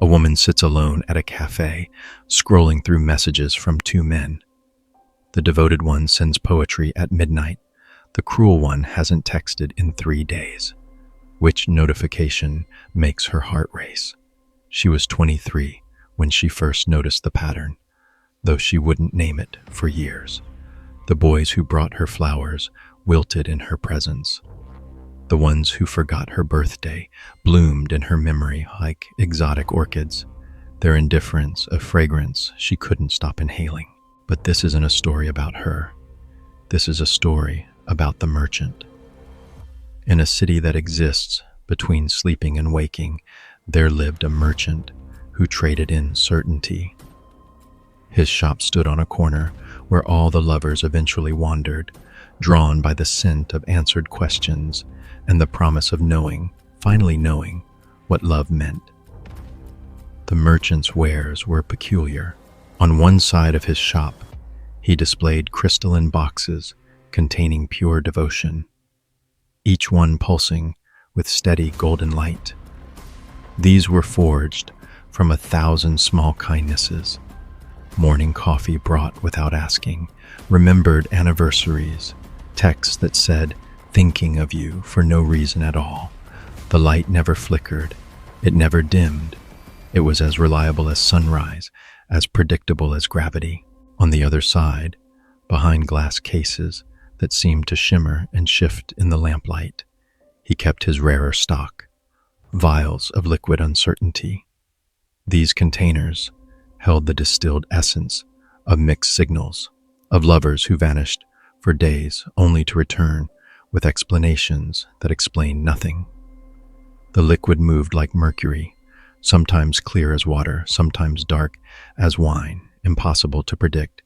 A woman sits alone at a cafe, scrolling through messages from two men. The devoted one sends poetry at midnight. The cruel one hasn't texted in 3 days. Which notification makes her heart race? She was 23 when she first noticed the pattern, though she wouldn't name it for years. The boys who brought her flowers wilted in her presence. The ones who forgot her birthday bloomed in her memory like exotic orchids, their indifference a fragrance she couldn't stop inhaling. But this isn't a story about her. This is a story about the merchant. In a city that exists between sleeping and waking, there lived a merchant who traded in certainty. His shop stood on a corner where all the lovers eventually wandered, drawn by the scent of answered questions and the promise of knowing, finally knowing, what love meant. The merchant's wares were peculiar. On one side of his shop, he displayed crystalline boxes containing pure devotion, each one pulsing with steady golden light. These were forged from 1,000 small kindnesses, morning coffee brought without asking, remembered anniversaries, texts that said, "Thinking of you," for no reason at all. The light never flickered, it never dimmed. It was as reliable as sunrise, as predictable as gravity. On the other side, behind glass cases that seemed to shimmer and shift in the lamplight, he kept his rarer stock, vials of liquid uncertainty. These containers held the distilled essence of mixed signals, of lovers who vanished for days only to return with explanations that explained nothing. The liquid moved like mercury, sometimes clear as water, sometimes dark as wine, impossible to predict,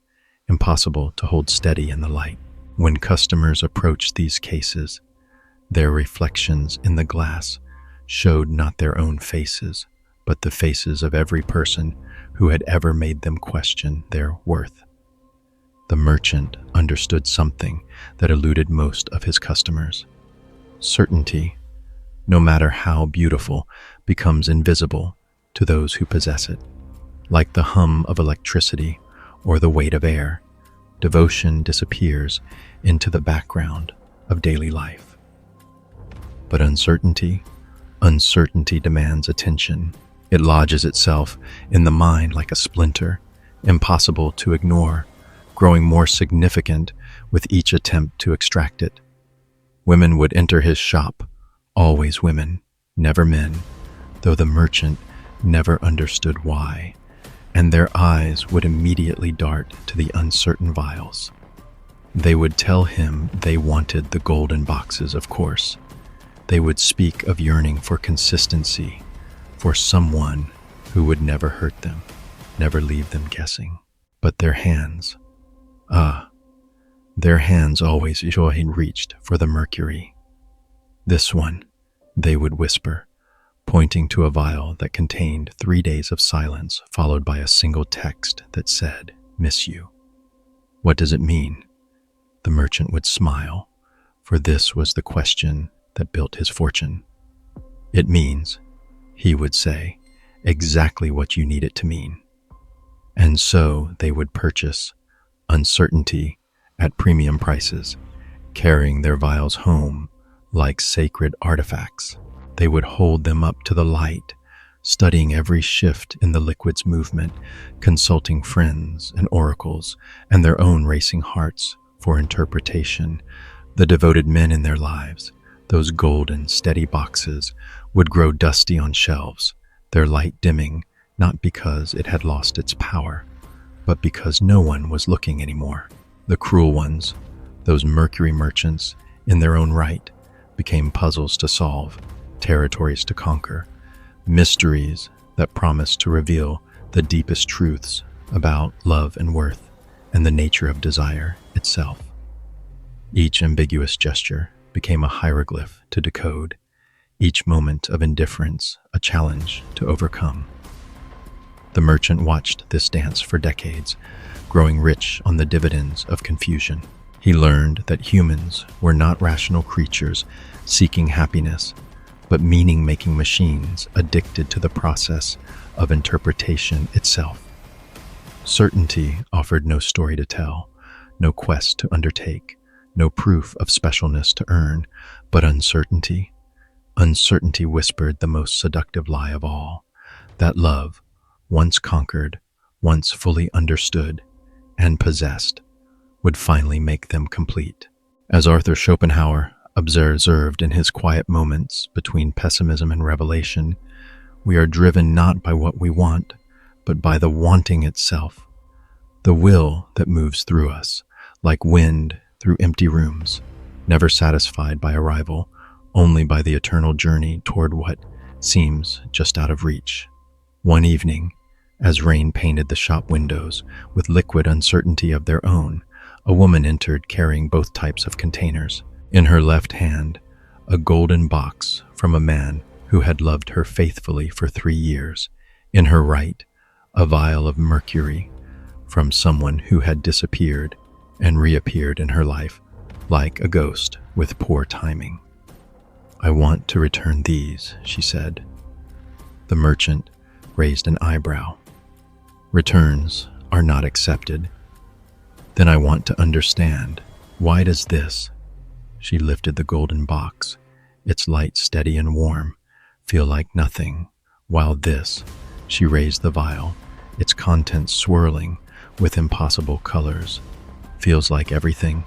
impossible to hold steady in the light. When customers approached these cases, their reflections in the glass showed not their own faces, but the faces of every person who had ever made them question their worth. The merchant understood something that eluded most of his customers. Certainty, no matter how beautiful, becomes invisible to those who possess it. Like the hum of electricity or the weight of air, devotion disappears into the background of daily life. But uncertainty demands attention. It lodges itself in the mind like a splinter, impossible to ignore, growing more significant with each attempt to extract it. Women would enter his shop, always women, never men, though the merchant never understood why, and their eyes would immediately dart to the uncertain vials. They would tell him they wanted the golden boxes, of course. They would speak of yearning for consistency, for someone who would never hurt them, never leave them guessing. But their hands, their hands always reached for the mercury. "This one," they would whisper, pointing to a vial that contained 3 days of silence followed by a single text that said, "Miss you." "What does it mean?" The merchant would smile, for this was the question that built his fortune. "It means," he would say, "exactly what you need it to mean." And so they would purchase uncertainty at premium prices, carrying their vials home like sacred artifacts. They would hold them up to the light, studying every shift in the liquid's movement, consulting friends and oracles and their own racing hearts for interpretation. The devoted men in their lives, those golden, steady boxes, would grow dusty on shelves, their light dimming, not because it had lost its power, but because no one was looking anymore. The cruel ones, those mercury merchants, in their own right, became puzzles to solve, territories to conquer, mysteries that promised to reveal the deepest truths about love and worth and the nature of desire itself. Each ambiguous gesture became a hieroglyph to decode, each moment of indifference a challenge to overcome. The merchant watched this dance for decades, growing rich on the dividends of confusion. He learned that humans were not rational creatures seeking happiness, but meaning-making machines addicted to the process of interpretation itself. Certainty offered no story to tell, no quest to undertake, no proof of specialness to earn, but uncertainty. Uncertainty whispered the most seductive lie of all, that love, once conquered, once fully understood and possessed, would finally make them complete. As Arthur Schopenhauer observed in his quiet moments between pessimism and revelation, we are driven not by what we want, but by the wanting itself, the will that moves through us, like wind through empty rooms, never satisfied by arrival, only by the eternal journey toward what seems just out of reach. One evening, as rain painted the shop windows with liquid uncertainty of their own, a woman entered carrying both types of containers. In her left hand, a golden box from a man who had loved her faithfully for 3 years. In her right, a vial of mercury from someone who had disappeared and reappeared in her life like a ghost with poor timing. "I want to return these," she said. The merchant raised an eyebrow. "Returns are not accepted." "Then I want to understand. Why does this?" She lifted the golden box, its light steady and warm, feel like nothing, while this, she raised the vial, its contents swirling with impossible colors, feels like everything.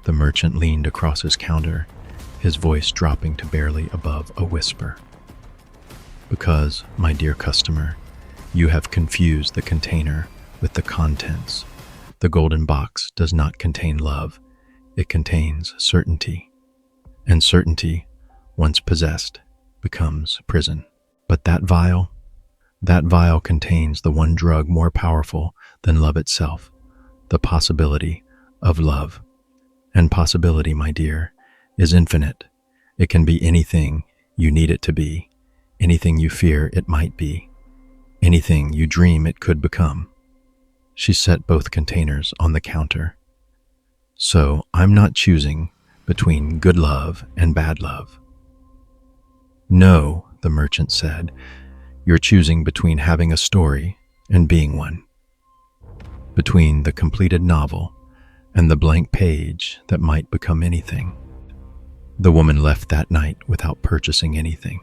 The merchant leaned across his counter, his voice dropping to barely above a whisper. "Because, my dear customer, you have confused the container with the contents. The golden box does not contain love. It contains certainty. And certainty, once possessed, becomes prison. But that vial contains the one drug more powerful than love itself, the possibility of love. And possibility, my dear, is infinite. It can be anything you need it to be, anything you fear it might be, anything you dream it could become." She set both containers on the counter. "So I'm not choosing between good love and bad love." "No," the merchant said, "you're choosing between having a story and being one, between the completed novel and the blank page that might become anything." The woman left that night without purchasing anything,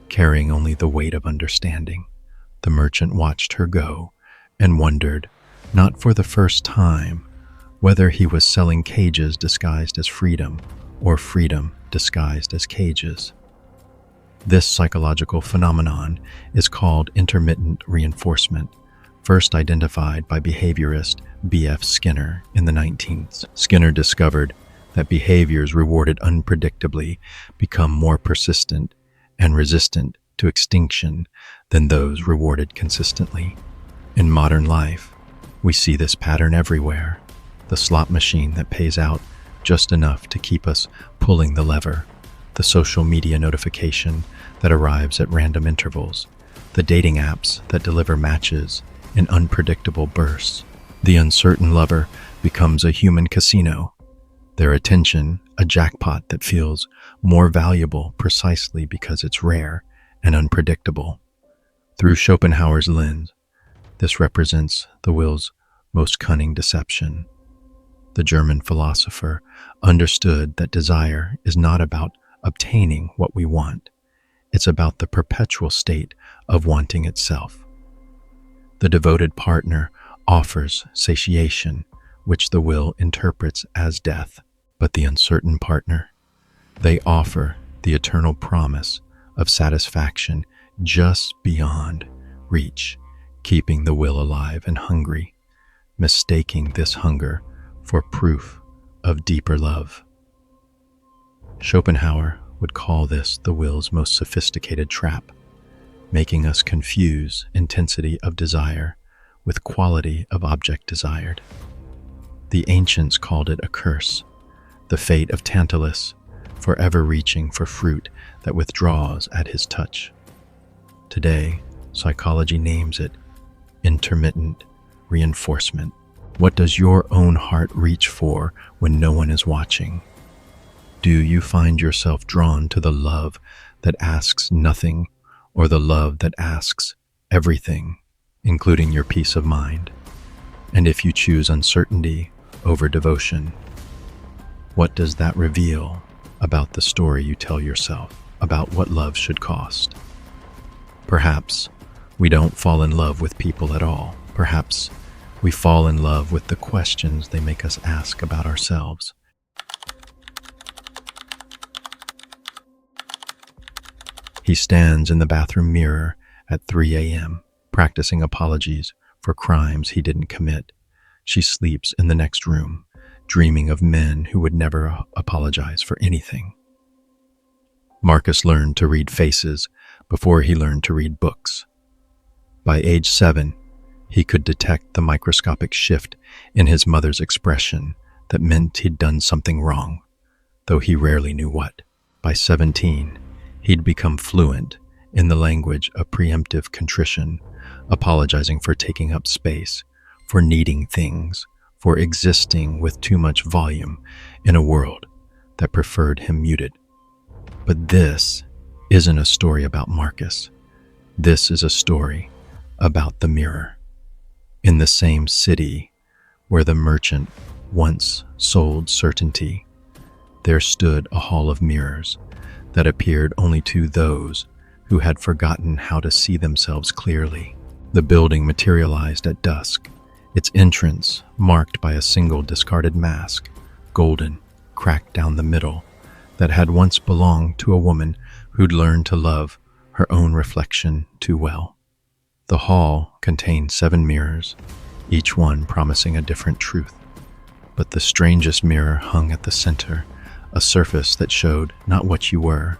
carrying only the weight of understanding. The merchant watched her go and wondered, not for the first time, whether he was selling cages disguised as freedom or freedom disguised as cages. This psychological phenomenon is called intermittent reinforcement, first identified by behaviorist B.F. Skinner in the 19th. Skinner discovered that behaviors rewarded unpredictably become more persistent and resistant to extinction than those rewarded consistently. In modern life, we see this pattern everywhere. The slot machine that pays out just enough to keep us pulling the lever, the social media notification that arrives at random intervals, the dating apps that deliver matches in unpredictable bursts. The uncertain lover becomes a human casino, their attention a jackpot that feels more valuable precisely because it's rare and unpredictable. Through Schopenhauer's lens, this represents the will's most cunning deception. The German philosopher understood that desire is not about obtaining what we want. It's about the perpetual state of wanting itself. The devoted partner offers satiation, which the will interprets as death. But the uncertain partner, they offer the eternal promise of satisfaction just beyond reach, keeping the will alive and hungry, mistaking this hunger for proof of deeper love. Schopenhauer would call this the will's most sophisticated trap, making us confuse intensity of desire with quality of object desired. The ancients called it a curse, the fate of Tantalus, forever reaching for fruit that withdraws at his touch. Today, psychology names it intermittent reinforcement. What does your own heart reach for when no one is watching? Do you find yourself drawn to the love that asks nothing, or the love that asks everything, including your peace of mind? And if you choose uncertainty over devotion, what does that reveal about the story you tell yourself about what love should cost? Perhaps we don't fall in love with people at all. Perhaps we fall in love with the questions they make us ask about ourselves. He stands in the bathroom mirror at 3 a.m., practicing apologies for crimes he didn't commit. She sleeps in the next room, dreaming of men who would never apologize for anything. Marcus learned to read faces before he learned to read books. By age 7, he could detect the microscopic shift in his mother's expression that meant he'd done something wrong, though he rarely knew what. By 17, he'd become fluent in the language of preemptive contrition, apologizing for taking up space, for needing things, for existing with too much volume in a world that preferred him muted. But this isn't a story about Marcus. This is a story about the mirror. In the same city where the merchant once sold certainty, there stood a hall of mirrors that appeared only to those who had forgotten how to see themselves clearly. The building materialized at dusk, its entrance marked by a single discarded mask, golden, cracked down the middle, that had once belonged to a woman who'd learned to love her own reflection too well. The hall contained 7 mirrors, each one promising a different truth. But the strangest mirror hung at the center, a surface that showed not what you were,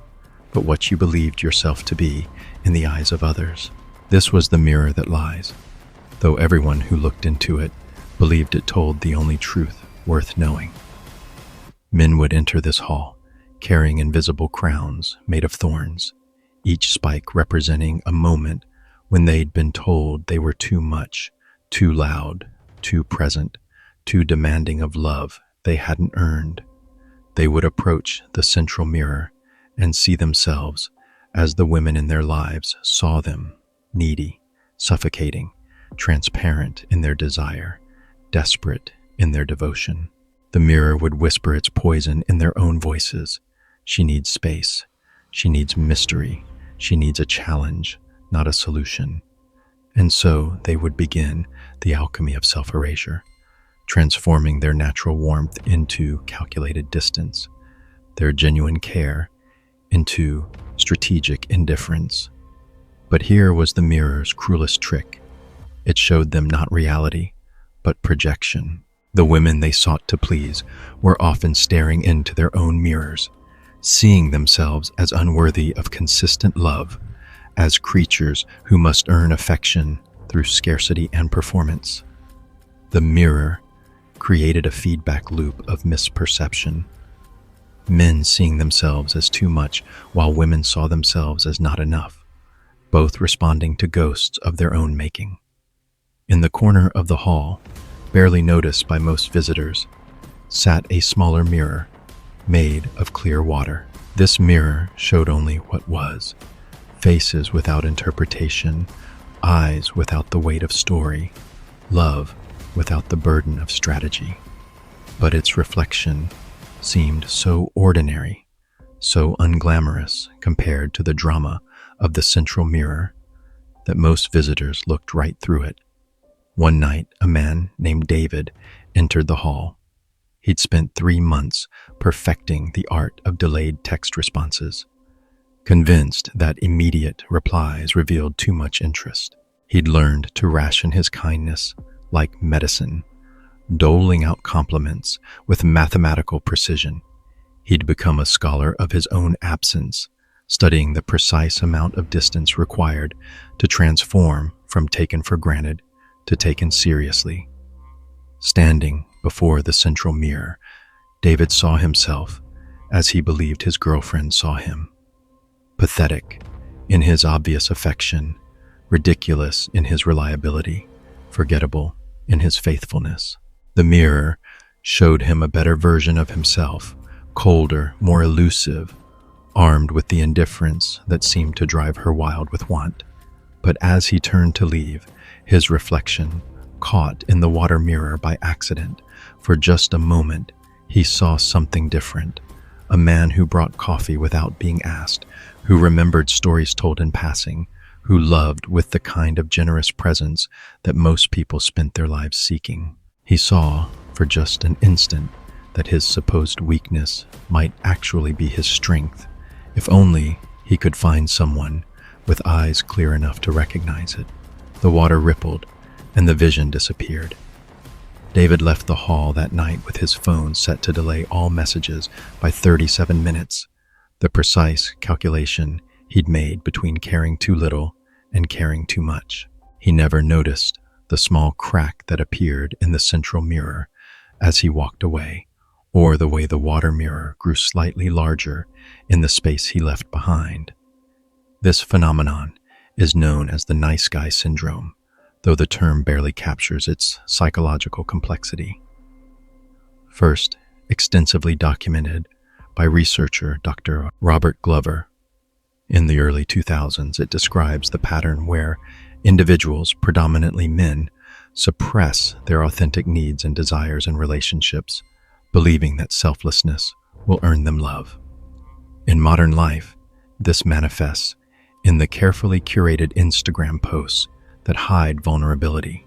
but what you believed yourself to be in the eyes of others. This was the mirror that lies, though everyone who looked into it believed it told the only truth worth knowing. Men would enter this hall, carrying invisible crowns made of thorns, each spike representing a moment when they'd been told they were too much, too loud, too present, too demanding of love they hadn't earned. They would approach the central mirror and see themselves as the women in their lives saw them, needy, suffocating, transparent in their desire, desperate in their devotion. The mirror would whisper its poison in their own voices. She needs space. She needs mystery. She needs a challenge, not a solution. And so they would begin the alchemy of self-erasure, transforming their natural warmth into calculated distance, their genuine care into strategic indifference. But here was the mirror's cruelest trick. It showed them not reality, but projection. The women they sought to please were often staring into their own mirrors, seeing themselves as unworthy of consistent love, as creatures who must earn affection through scarcity and performance. The mirror created a feedback loop of misperception. Men seeing themselves as too much, while women saw themselves as not enough, both responding to ghosts of their own making. In the corner of the hall, barely noticed by most visitors, sat a smaller mirror made of clear water. This mirror showed only what was: faces without interpretation, eyes without the weight of story, love without the burden of strategy. But its reflection seemed so ordinary, so unglamorous compared to the drama of the central mirror, that most visitors looked right through it. One night, a man named David entered the hall. He'd spent 3 months perfecting the art of delayed text responses, convinced that immediate replies revealed too much interest. He'd learned to ration his kindness like medicine, doling out compliments with mathematical precision. He'd become a scholar of his own absence, studying the precise amount of distance required to transform from taken for granted to taken seriously. Standing before the central mirror, David saw himself as he believed his girlfriend saw him: pathetic in his obvious affection, ridiculous in his reliability, forgettable in his faithfulness. The mirror showed him a better version of himself, colder, more elusive, armed with the indifference that seemed to drive her wild with want. But as he turned to leave, his reflection, caught in the water mirror by accident, for just a moment, he saw something different. A man who brought coffee without being asked, who remembered stories told in passing, who loved with the kind of generous presence that most people spent their lives seeking. He saw, for just an instant, that his supposed weakness might actually be his strength, if only he could find someone with eyes clear enough to recognize it. The water rippled, and the vision disappeared. David left the hall that night with his phone set to delay all messages by 37 minutes, the precise calculation he'd made between caring too little and caring too much. He never noticed the small crack that appeared in the central mirror as he walked away, or the way the water mirror grew slightly larger in the space he left behind. This phenomenon is known as the nice guy syndrome, though the term barely captures its psychological complexity. First, extensively documented by researcher Dr. Robert Glover. In the early 2000s, it describes the pattern where individuals, predominantly men, suppress their authentic needs and desires in relationships, believing that selflessness will earn them love. In modern life, this manifests in the carefully curated Instagram posts that hide vulnerability,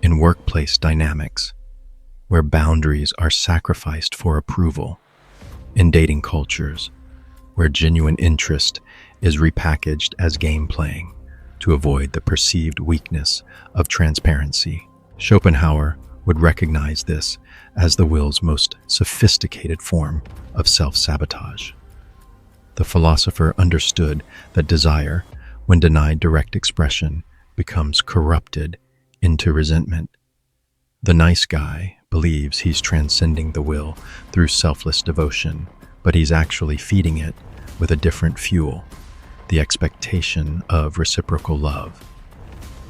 in workplace dynamics, where boundaries are sacrificed for approval, in dating cultures, where genuine interest is repackaged as game playing to avoid the perceived weakness of transparency. Schopenhauer would recognize this as the will's most sophisticated form of self-sabotage. The philosopher understood that desire, when denied direct expression, becomes corrupted into resentment. The nice guy believes he's transcending the will through selfless devotion, but he's actually feeding it with a different fuel, the expectation of reciprocal love.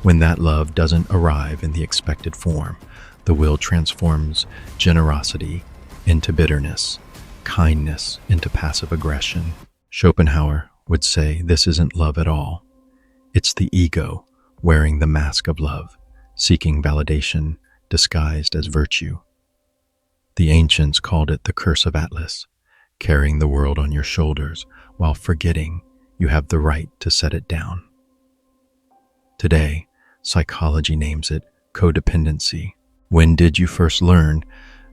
When that love doesn't arrive in the expected form, the will transforms generosity into bitterness, kindness into passive aggression. Schopenhauer would say this isn't love at all. It's the ego wearing the mask of love, seeking validation disguised as virtue. The ancients called it the curse of Atlas, carrying the world on your shoulders while forgetting you have the right to set it down. Today, psychology names it codependency. When did you first learn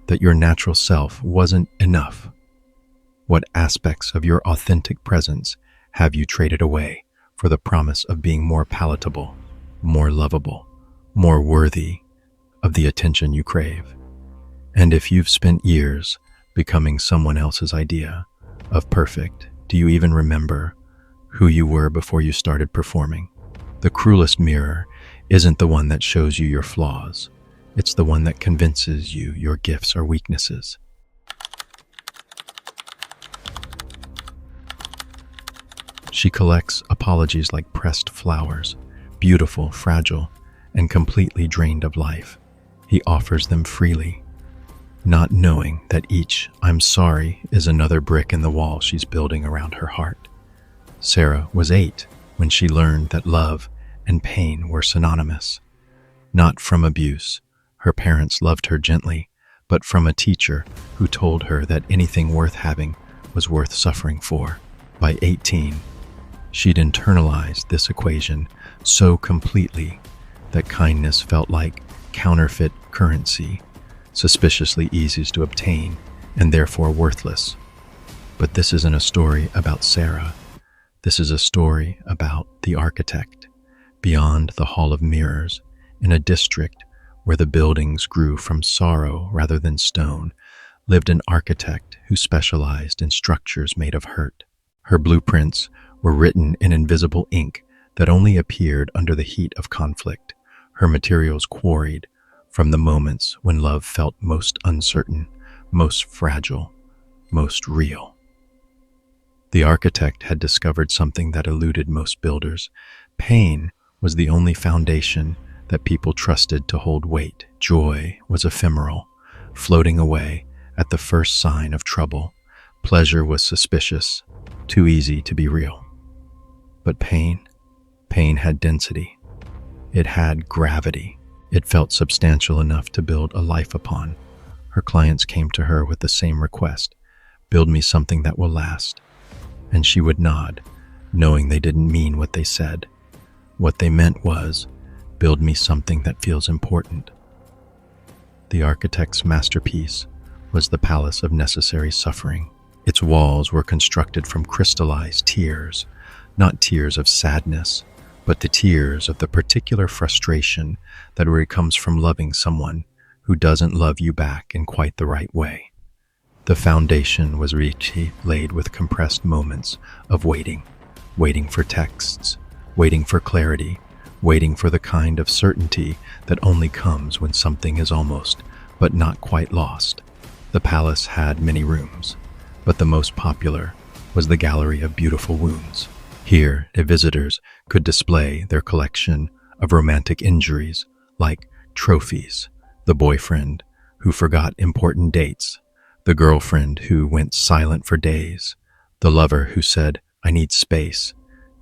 that your natural self wasn't enough? What aspects of your authentic presence have you traded away for the promise of being more palatable, more lovable, more worthy of the attention you crave? And if you've spent years becoming someone else's idea of perfect, do you even remember who you were before you started performing? The cruelest mirror isn't the one that shows you your flaws. It's the one that convinces you your gifts are weaknesses. She collects apologies like pressed flowers, beautiful, fragile, and completely drained of life. He offers them freely, not knowing that each "I'm sorry" is another brick in the wall she's building around her heart. Sarah was 8 when she learned that love and pain were synonymous. Not from abuse, her parents loved her gently, but from a teacher who told her that anything worth having was worth suffering for. By 18, she'd internalized this equation so completely that kindness felt like counterfeit currency, suspiciously easy to obtain and therefore worthless. But this isn't a story about Sarah. This is a story about the architect. Beyond the Hall of Mirrors, in a district where the buildings grew from sorrow rather than stone, lived an architect who specialized in structures made of hurt. Her blueprints were written in invisible ink that only appeared under the heat of conflict, her materials quarried from the moments when love felt most uncertain, most fragile, most real. The architect had discovered something that eluded most builders. Pain was the only foundation that people trusted to hold weight. Joy was ephemeral, floating away at the first sign of trouble. Pleasure was suspicious, too easy to be real. But pain had density. It had gravity. It felt substantial enough to build a life upon. Her clients came to her with the same request: build me something that will last. And she would nod, knowing they didn't mean what they said. What they meant was, build me something that feels important. The architect's masterpiece was the palace of necessary suffering. Its walls were constructed from crystallized tears, not tears of sadness, but the tears of the particular frustration that really comes from loving someone who doesn't love you back in quite the right way. The foundation was richly laid with compressed moments of waiting for texts, waiting for clarity, waiting for the kind of certainty that only comes when something is almost, but not quite lost. The palace had many rooms, but the most popular was the Gallery of Beautiful Wounds. Here, the visitors could display their collection of romantic injuries, like trophies: the boyfriend who forgot important dates, the girlfriend who went silent for days, the lover who said, "I need space,"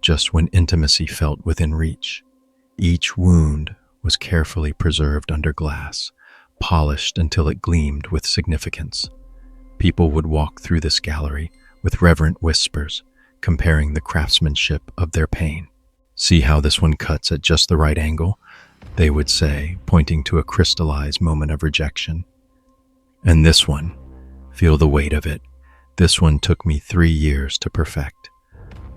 just when intimacy felt within reach. Each wound was carefully preserved under glass, polished until it gleamed with significance. People would walk through this gallery with reverent whispers, comparing the craftsmanship of their pain. "See how this one cuts at just the right angle?" they would say, pointing to a crystallized moment of rejection. "And this one, feel the weight of it. This one took me 3 years to perfect."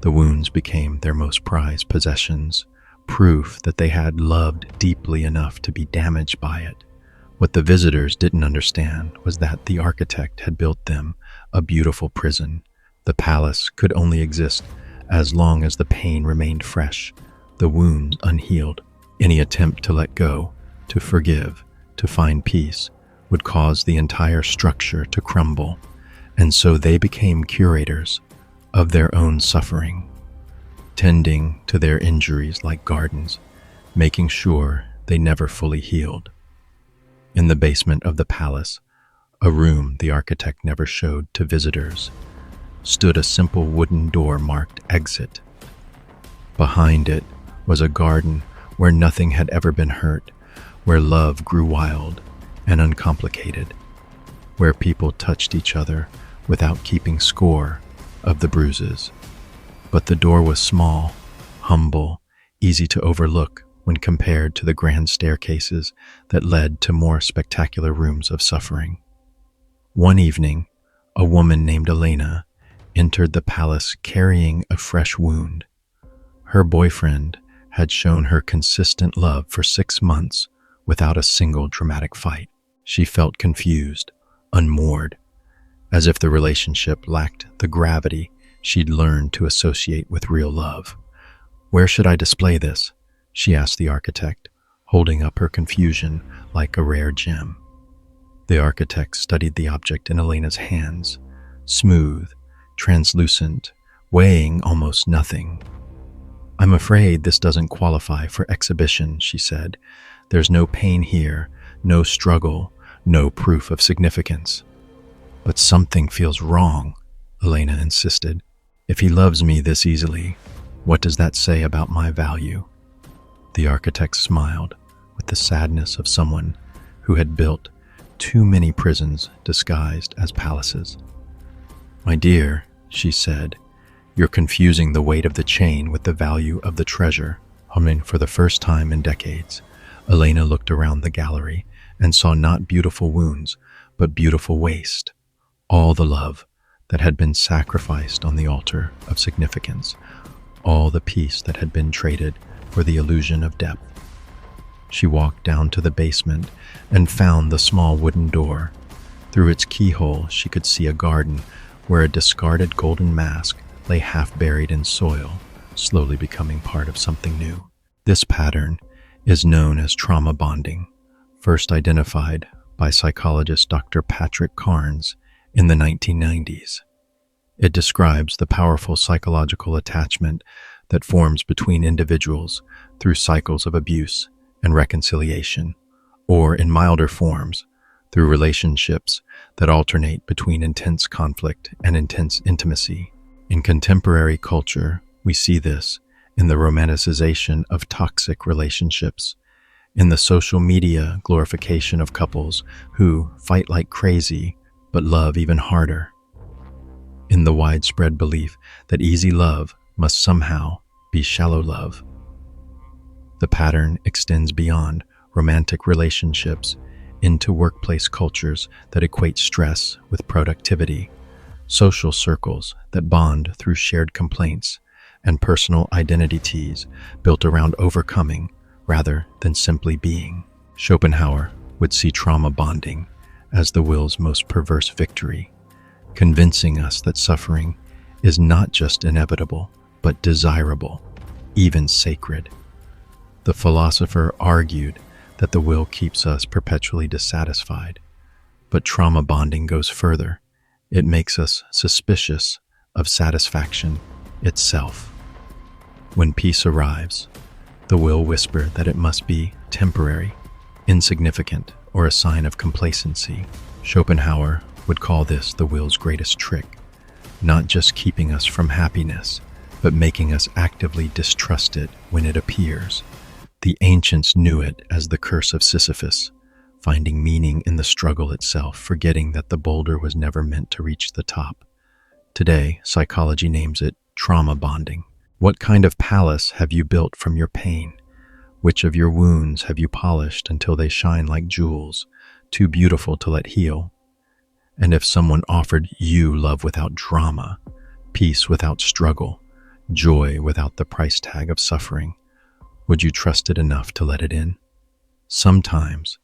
The wounds became their most prized possessions, proof that they had loved deeply enough to be damaged by it. What the visitors didn't understand was that the architect had built them a beautiful prison. The palace could only exist as long as the pain remained fresh, the wounds unhealed. Any attempt to let go, to forgive, to find peace, would cause the entire structure to crumble. And so they became curators of their own suffering, tending to their injuries like gardens, making sure they never fully healed. In the basement of the palace, a room the architect never showed to visitors, stood a simple wooden door marked exit. Behind it was a garden where nothing had ever been hurt, where love grew wild and uncomplicated, where people touched each other without keeping score of the bruises. But the door was small, humble, easy to overlook when compared to the grand staircases that led to more spectacular rooms of suffering. One evening, a woman named Elena entered the palace carrying a fresh wound. Her boyfriend had shown her consistent love for 6 months without a single dramatic fight. She felt confused, unmoored, as if the relationship lacked the gravity she'd learned to associate with real love. "Where should I display this?" she asked the architect, holding up her confusion like a rare gem. The architect studied the object in Elena's hands, smooth, translucent, weighing almost nothing. "I'm afraid this doesn't qualify for exhibition," she said. "There's no pain here, no struggle, no proof of significance." "But something feels wrong," Elena insisted. "If he loves me this easily, what does that say about my value?" The architect smiled with the sadness of someone who had built too many prisons disguised as palaces. "My dear," she said, "you're confusing the weight of the chain with the value of the treasure." For the first time in decades, Elena looked around the gallery and saw not beautiful wounds, but beautiful waste. All the love that had been sacrificed on the altar of significance, all the peace that had been traded for the illusion of depth. She walked down to the basement and found the small wooden door. Through its keyhole, she could see a garden where a discarded golden mask lay half buried in soil, slowly becoming part of something new. This pattern is known as trauma bonding, first identified by psychologist Dr. Patrick Carnes in the 1990s. It describes the powerful psychological attachment that forms between individuals through cycles of abuse and reconciliation, or in milder forms, through relationships that alternate between intense conflict and intense intimacy. In contemporary culture, we see this in the romanticization of toxic relationships, in the social media glorification of couples who fight like crazy but love even harder, in the widespread belief that easy love must somehow be shallow love. The pattern extends beyond romantic relationships into workplace cultures that equate stress with productivity, social circles that bond through shared complaints, and personal identity teas built around overcoming rather than simply being. Schopenhauer would see trauma bonding as the will's most perverse victory, convincing us that suffering is not just inevitable, but desirable, even sacred. The philosopher argued that the will keeps us perpetually dissatisfied, but trauma bonding goes further. It makes us suspicious of satisfaction itself. When peace arrives, the will whisper that it must be temporary, insignificant, or a sign of complacency. Schopenhauer would call this the will's greatest trick, not just keeping us from happiness, but making us actively distrust it when it appears. The ancients knew it as the curse of Sisyphus, finding meaning in the struggle itself, forgetting that the boulder was never meant to reach the top. Today, psychology names it trauma bonding. What kind of palace have you built from your pain? Which of your wounds have you polished until they shine like jewels, too beautiful to let heal? And if someone offered you love without drama, peace without struggle, joy without the price tag of suffering, would you trust it enough to let it in? Sometimes,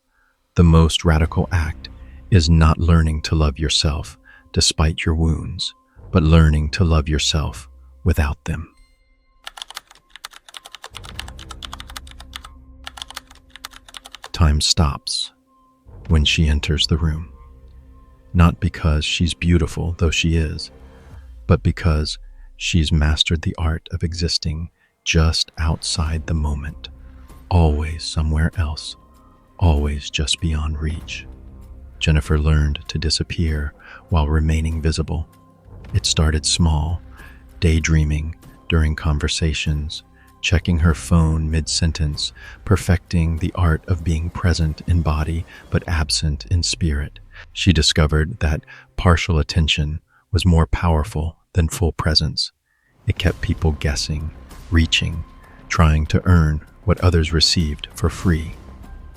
the most radical act is not learning to love yourself despite your wounds, but learning to love yourself without them. Time stops when she enters the room, not because she's beautiful, though she is, but because she's mastered the art of existing just outside the moment, always somewhere else, always just beyond reach. Jennifer learned to disappear while remaining visible. It started small, daydreaming during conversations, checking her phone mid-sentence, perfecting the art of being present in body but absent in spirit. She discovered that partial attention was more powerful than full presence. It kept people guessing, reaching, trying to earn what others received for free.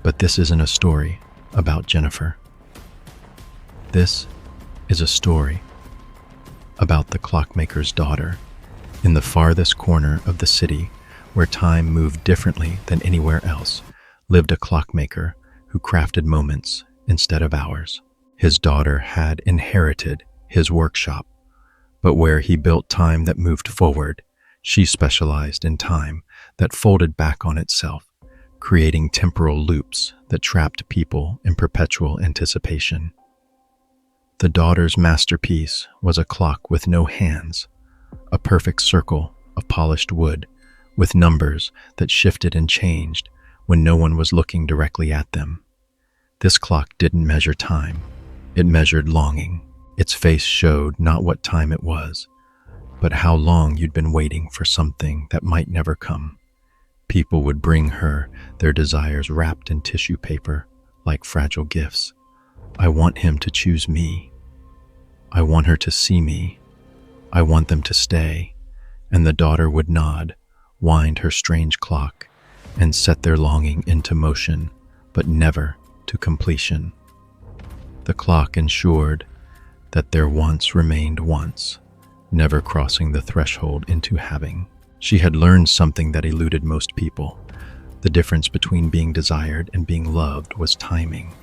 But this isn't a story about Jennifer. This is a story about the clockmaker's daughter. In the farthest corner of the city, where time moved differently than anywhere else, lived a clockmaker who crafted moments instead of hours. His daughter had inherited his workshop, but where he built time that moved forward, she specialized in time that folded back on itself, creating temporal loops that trapped people in perpetual anticipation. The daughter's masterpiece was a clock with no hands, a perfect circle of polished wood, with numbers that shifted and changed when no one was looking directly at them. This clock didn't measure time, it measured longing. Its face showed not what time it was, but how long you'd been waiting for something that might never come. People would bring her their desires wrapped in tissue paper like fragile gifts. I want him to choose me. I want her to see me. I want them to stay. And the daughter would nod, wind her strange clock, and set their longing into motion, but never to completion. The clock ensured that their wants remained wants, never crossing the threshold into having. She had learned something that eluded most people. The difference between being desired and being loved was timing.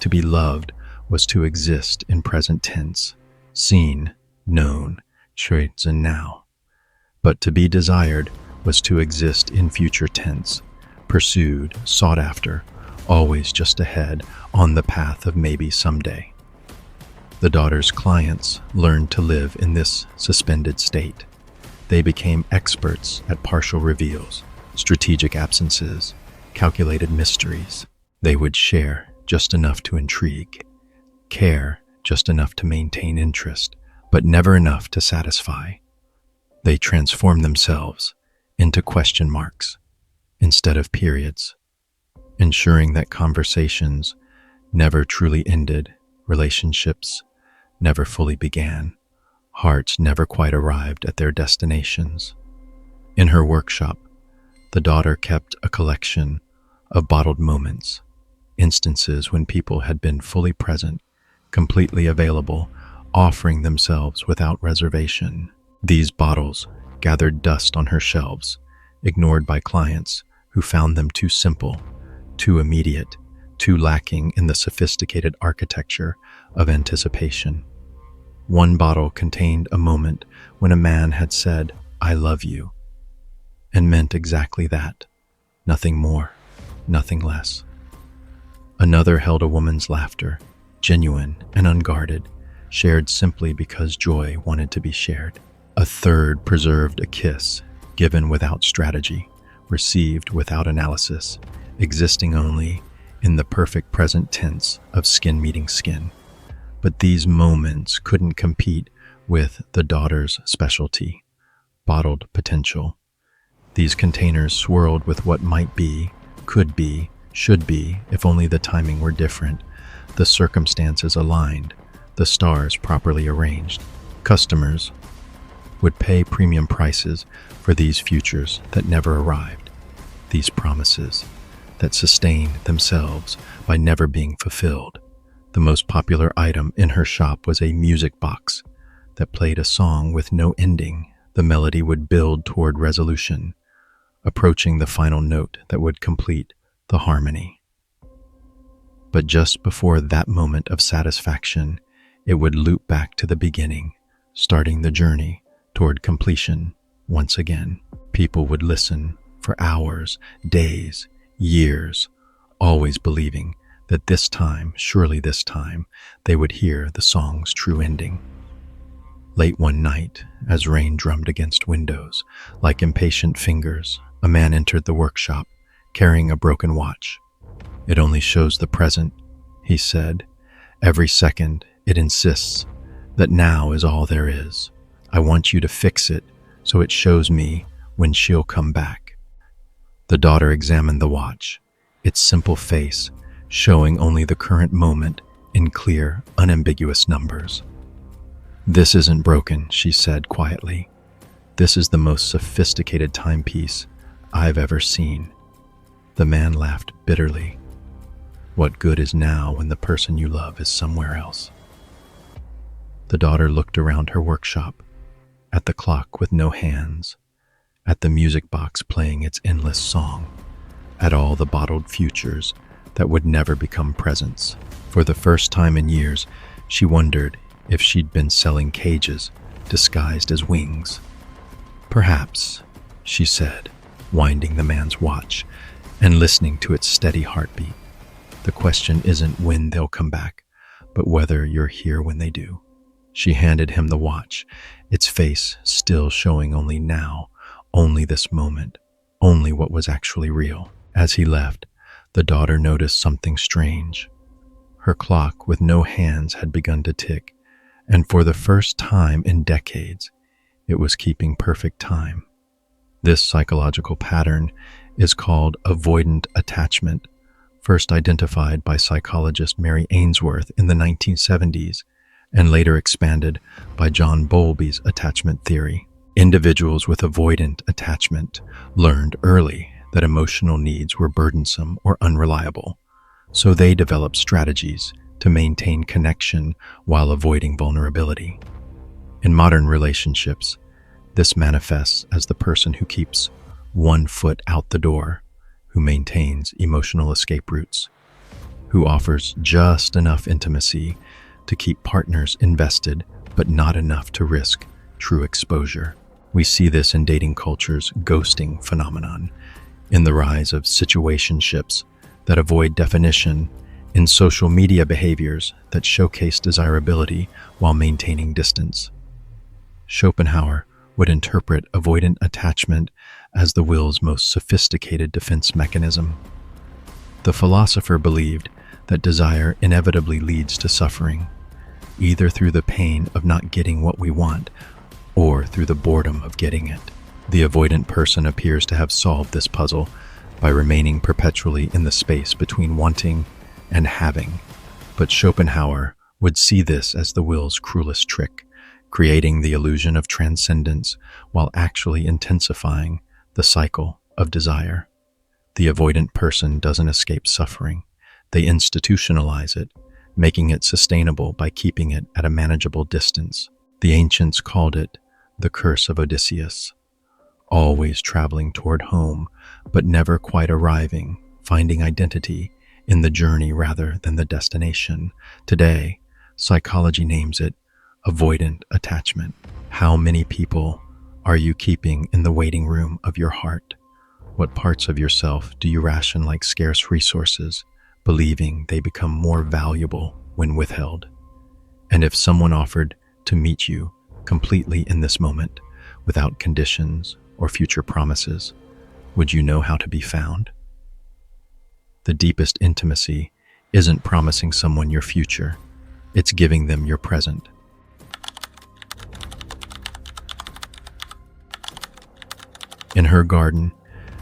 To be loved was to exist in present tense, seen, known, traits and now. But to be desired was to exist in future tense, pursued, sought after, always just ahead, on the path of maybe someday. The daughter's clients learned to live in this suspended state. They became experts at partial reveals, strategic absences, calculated mysteries. They would share just enough to intrigue, care just enough to maintain interest, but never enough to satisfy. They transform themselves into question marks instead of periods, ensuring that conversations never truly ended, relationships never fully began, hearts never quite arrived at their destinations. In her workshop, the daughter kept a collection of bottled moments, instances when people had been fully present, completely available, offering themselves without reservation. These bottles gathered dust on her shelves, ignored by clients who found them too simple, too immediate, too lacking in the sophisticated architecture of anticipation. One bottle contained a moment when a man had said, "I love you," and meant exactly that, nothing more, nothing less. Another held a woman's laughter, genuine and unguarded, shared simply because joy wanted to be shared. A third preserved a kiss, given without strategy, received without analysis, existing only in the perfect present tense of skin meeting skin. But these moments couldn't compete with the daughter's specialty, bottled potential. These containers swirled with what might be, could be, should be, if only the timing were different, the circumstances aligned, the stars properly arranged. Customers would pay premium prices for these futures that never arrived, these promises that sustained themselves by never being fulfilled. The most popular item in her shop was a music box that played a song with no ending. The melody would build toward resolution, approaching the final note that would complete the harmony. But just before that moment of satisfaction, it would loop back to the beginning, starting the journey toward completion once again. People would listen for hours, days, years, always believing that this time, surely this time, they would hear the song's true ending. Late one night, as rain drummed against windows, like impatient fingers, a man entered the workshop, carrying a broken watch. "It only shows the present," he said. "Every second, it insists that now is all there is. I want you to fix it so it shows me when she'll come back." The daughter examined the watch, its simple face showing only the current moment in clear, unambiguous numbers. "This isn't broken," she said quietly. "This is the most sophisticated timepiece I've ever seen." The man laughed bitterly. "What good is now when the person you love is somewhere else?" The daughter looked around her workshop, at the clock with no hands, at the music box playing its endless song, at all the bottled futures that would never become presents. For the first time in years, she wondered if she'd been selling cages disguised as wings. "Perhaps," she said, winding the man's watch and listening to its steady heartbeat. "The question isn't when they'll come back, but whether you're here when they do." She handed him the watch, its face still showing only now, only this moment, only what was actually real. As he left, the daughter noticed something strange. Her clock with no hands had begun to tick, and for the first time in decades, it was keeping perfect time. This psychological pattern is called avoidant attachment, first identified by psychologist Mary Ainsworth in the 1970s, and later expanded by John Bowlby's attachment theory. Individuals with avoidant attachment learned early that emotional needs were burdensome or unreliable, so they developed strategies to maintain connection while avoiding vulnerability. In modern relationships, this manifests as the person who keeps one foot out the door, who maintains emotional escape routes, who offers just enough intimacy to keep partners invested, but not enough to risk true exposure. We see this in dating culture's ghosting phenomenon, in the rise of situationships that avoid definition, in social media behaviors that showcase desirability while maintaining distance. Schopenhauer would interpret avoidant attachment as the will's most sophisticated defense mechanism. The philosopher believed that desire inevitably leads to suffering, either through the pain of not getting what we want or through the boredom of getting it. The avoidant person appears to have solved this puzzle by remaining perpetually in the space between wanting and having. But Schopenhauer would see this as the will's cruelest trick, creating the illusion of transcendence while actually intensifying the cycle of desire. The avoidant person doesn't escape suffering. They institutionalize it, making it sustainable by keeping it at a manageable distance. The ancients called it the curse of Odysseus, always traveling toward home, but never quite arriving, finding identity in the journey rather than the destination. Today, psychology names it avoidant attachment. How many people are you keeping in the waiting room of your heart? What parts of yourself do you ration like scarce resources, believing they become more valuable when withheld? And if someone offered to meet you completely in this moment, without conditions or future promises, would you know how to be found? The deepest intimacy isn't promising someone your future, it's giving them your present. In her garden,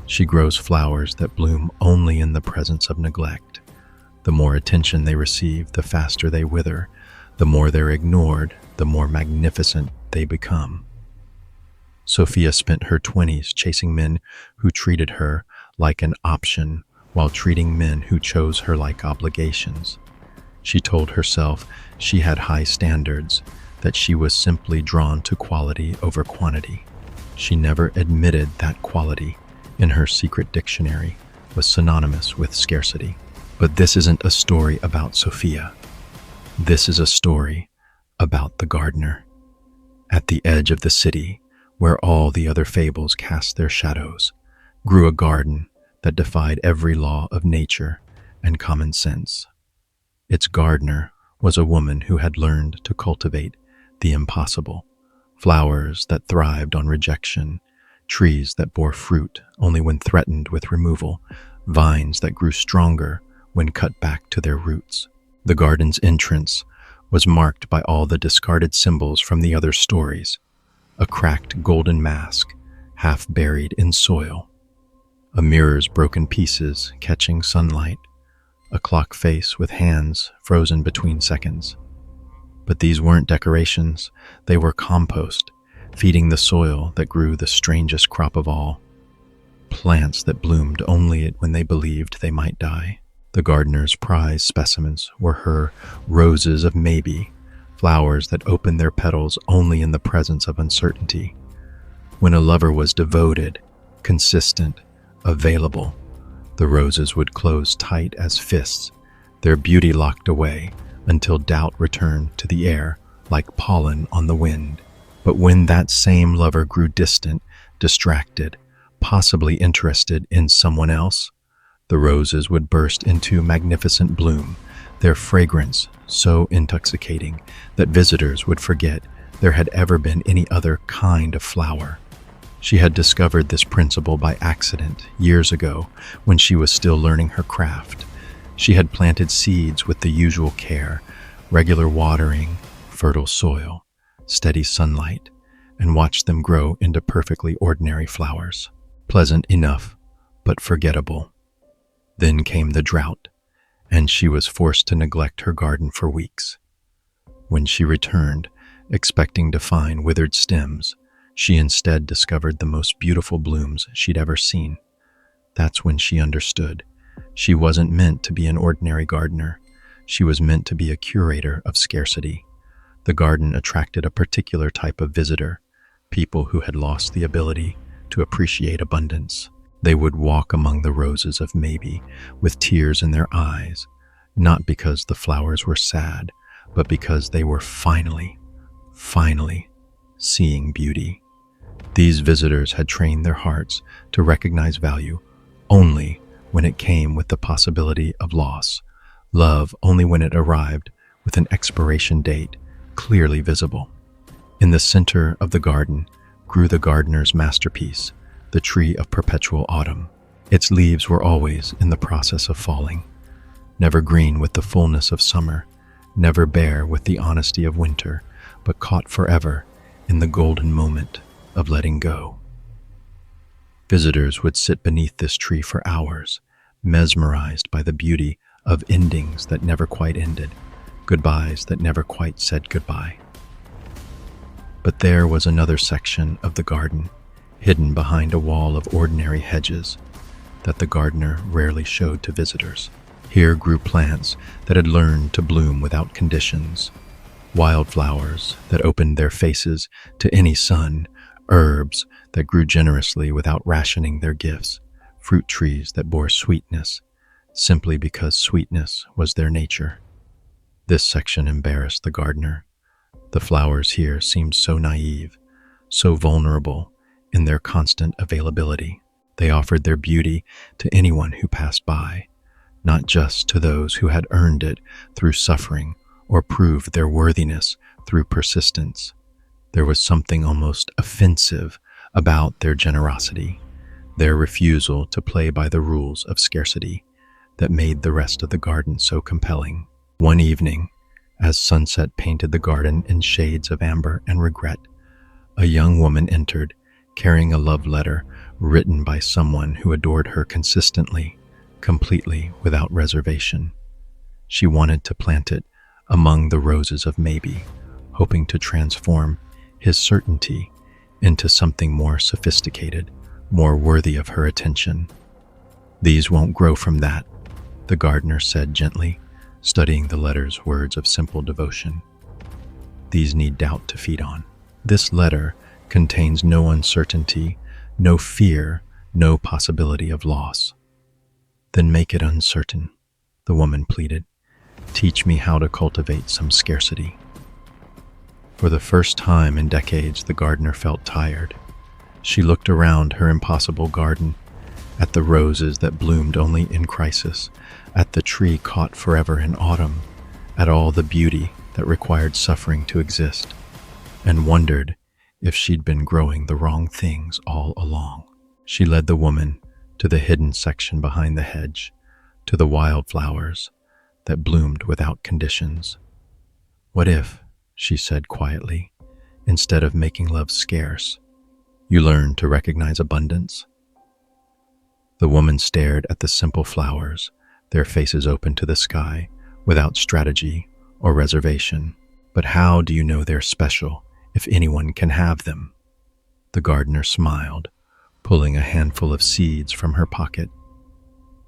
she grows flowers that bloom only in the presence of neglect. The more attention they receive, the faster they wither. The more they're ignored, the more magnificent they become. Sophia spent her 20s chasing men who treated her like an option while treating men who chose her like obligations. She told herself she had high standards, that she was simply drawn to quality over quantity. She never admitted that quality, in her secret dictionary, was synonymous with scarcity. But this isn't a story about Sophia. This is a story about the gardener. At the edge of the city, where all the other fables cast their shadows, grew a garden that defied every law of nature and common sense. Its gardener was a woman who had learned to cultivate the impossible, flowers that thrived on rejection, trees that bore fruit only when threatened with removal, vines that grew stronger when cut back to their roots. The garden's entrance was marked by all the discarded symbols from the other stories: a cracked golden mask, half buried in soil, a mirror's broken pieces catching sunlight, a clock face with hands frozen between seconds. But these weren't decorations, they were compost, feeding the soil that grew the strangest crop of all, plants that bloomed only when they believed they might die. The gardener's prized specimens were her roses of maybe, flowers that opened their petals only in the presence of uncertainty. When a lover was devoted, consistent, available, the roses would close tight as fists, their beauty locked away until doubt returned to the air like pollen on the wind. But when that same lover grew distant, distracted, possibly interested in someone else, the roses would burst into magnificent bloom, their fragrance so intoxicating that visitors would forget there had ever been any other kind of flower. She had discovered this principle by accident years ago when she was still learning her craft. She had planted seeds with the usual care, regular watering, fertile soil, steady sunlight, and watched them grow into perfectly ordinary flowers. Pleasant enough, but forgettable. Then came the drought, and she was forced to neglect her garden for weeks. When she returned, expecting to find withered stems, she instead discovered the most beautiful blooms she'd ever seen. That's when she understood. She wasn't meant to be an ordinary gardener. She was meant to be a curator of scarcity. The garden attracted a particular type of visitor, people who had lost the ability to appreciate abundance. They would walk among the roses of maybe with tears in their eyes, not because the flowers were sad, but because they were finally seeing beauty. These visitors had trained their hearts to recognize value only when it came with the possibility of loss, love only when it arrived with an expiration date clearly visible. In the center of the garden grew the gardener's masterpiece, the tree of perpetual autumn. Its leaves were always in the process of falling, never green with the fullness of summer, never bare with the honesty of winter, but caught forever in the golden moment of letting go. Visitors would sit beneath this tree for hours, mesmerized by the beauty of endings that never quite ended, goodbyes that never quite said goodbye. But there was another section of the garden, hidden behind a wall of ordinary hedges, that the gardener rarely showed to visitors. Here grew plants that had learned to bloom without conditions, wildflowers that opened their faces to any sun, herbs that grew generously without rationing their gifts, fruit trees that bore sweetness, simply because sweetness was their nature. This section embarrassed the gardener. The flowers here seemed so naive, so vulnerable in their constant availability. They offered their beauty to anyone who passed by, not just to those who had earned it through suffering or proved their worthiness through persistence. There was something almost offensive about their generosity, their refusal to play by the rules of scarcity, that made the rest of the garden so compelling. One evening, as sunset painted the garden in shades of amber and regret, a young woman entered, carrying a love letter written by someone who adored her consistently, completely without reservation. She wanted to plant it among the roses of maybe, hoping to transform his certainty into something more sophisticated, more worthy of her attention. "These won't grow from that," the gardener said gently, studying the letter's words of simple devotion. "These need doubt to feed on. This letter contains no uncertainty, no fear, no possibility of loss." "Then make it uncertain," the woman pleaded. "Teach me how to cultivate some scarcity." For the first time in decades, the gardener felt tired. She looked around her impossible garden, at the roses that bloomed only in crisis, at the tree caught forever in autumn, at all the beauty that required suffering to exist, and wondered if she'd been growing the wrong things all along. She led the woman to the hidden section behind the hedge, to the wildflowers that bloomed without conditions. "What if," she said quietly, "instead of making love scarce, you learn to recognize abundance?" The woman stared at the simple flowers, their faces open to the sky, without strategy or reservation. "But how do you know they're special if anyone can have them?" The gardener smiled, pulling a handful of seeds from her pocket.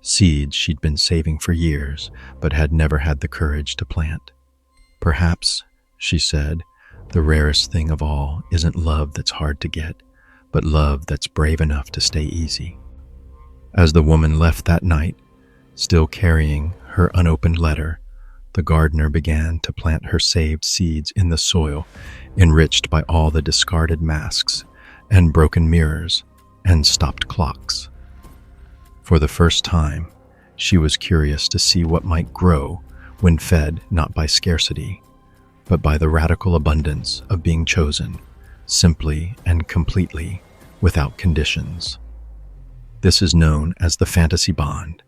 Seeds she'd been saving for years, but had never had the courage to plant. "Perhaps," she said, "the rarest thing of all isn't love that's hard to get, but love that's brave enough to stay easy." As the woman left that night, still carrying her unopened letter, the gardener began to plant her saved seeds in the soil, enriched by all the discarded masks and broken mirrors and stopped clocks. For the first time, she was curious to see what might grow when fed not by scarcity, but by the radical abundance of being chosen, simply and completely, without conditions. This is known as the fantasy bond,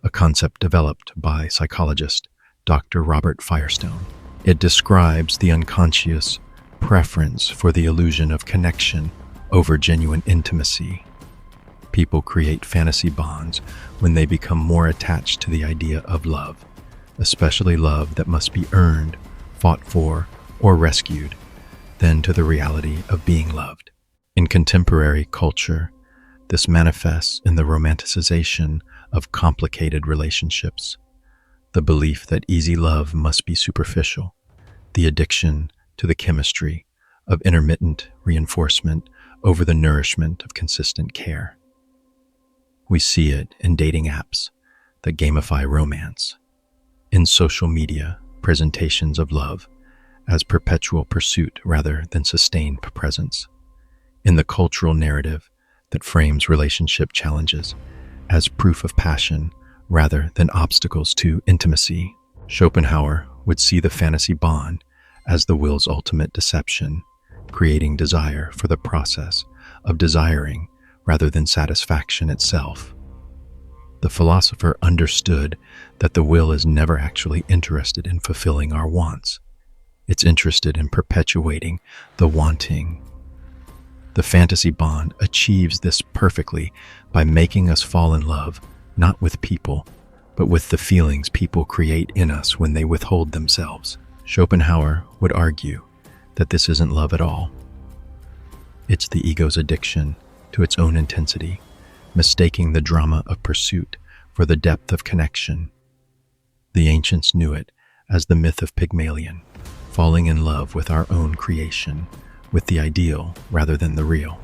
a concept developed by psychologist Dr. Robert Firestone. It describes the unconscious preference for the illusion of connection over genuine intimacy. People create fantasy bonds when they become more attached to the idea of love, especially love that must be earned, fought for, or rescued, than to the reality of being loved. In contemporary culture, this manifests in the romanticization of complicated relationships, the belief that easy love must be superficial, the addiction to the chemistry of intermittent reinforcement over the nourishment of consistent care. We see it in dating apps that gamify romance, in social media presentations of love as perpetual pursuit rather than sustained presence, in the cultural narrative that frames relationship challenges as proof of passion rather than obstacles to intimacy. Schopenhauer would see the fantasy bond as the will's ultimate deception, creating desire for the process of desiring rather than satisfaction itself. The philosopher understood that the will is never actually interested in fulfilling our wants. It's interested in perpetuating the wanting. The fantasy bond achieves this perfectly by making us fall in love, not with people, but with the feelings people create in us when they withhold themselves. Schopenhauer would argue that this isn't love at all. It's the ego's addiction to its own intensity, mistaking the drama of pursuit for the depth of connection. The ancients knew it as the myth of Pygmalion, falling in love with our own creation, with the ideal rather than the real.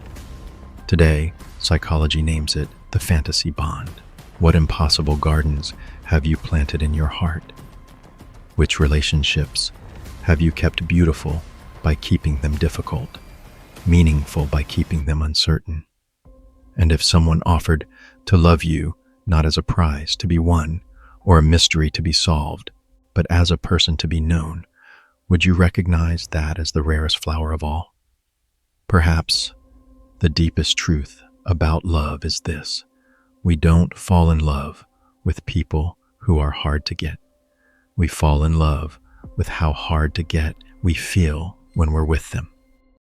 Today, psychology names it the fantasy bond. What impossible gardens have you planted in your heart? Which relationships have you kept beautiful by keeping them difficult, meaningful by keeping them uncertain? And if someone offered to love you not as a prize to be won or a mystery to be solved, but as a person to be known, would you recognize that as the rarest flower of all? Perhaps the deepest truth about love is this: we don't fall in love with people who are hard to get. We fall in love with how hard to get we feel when we're with them.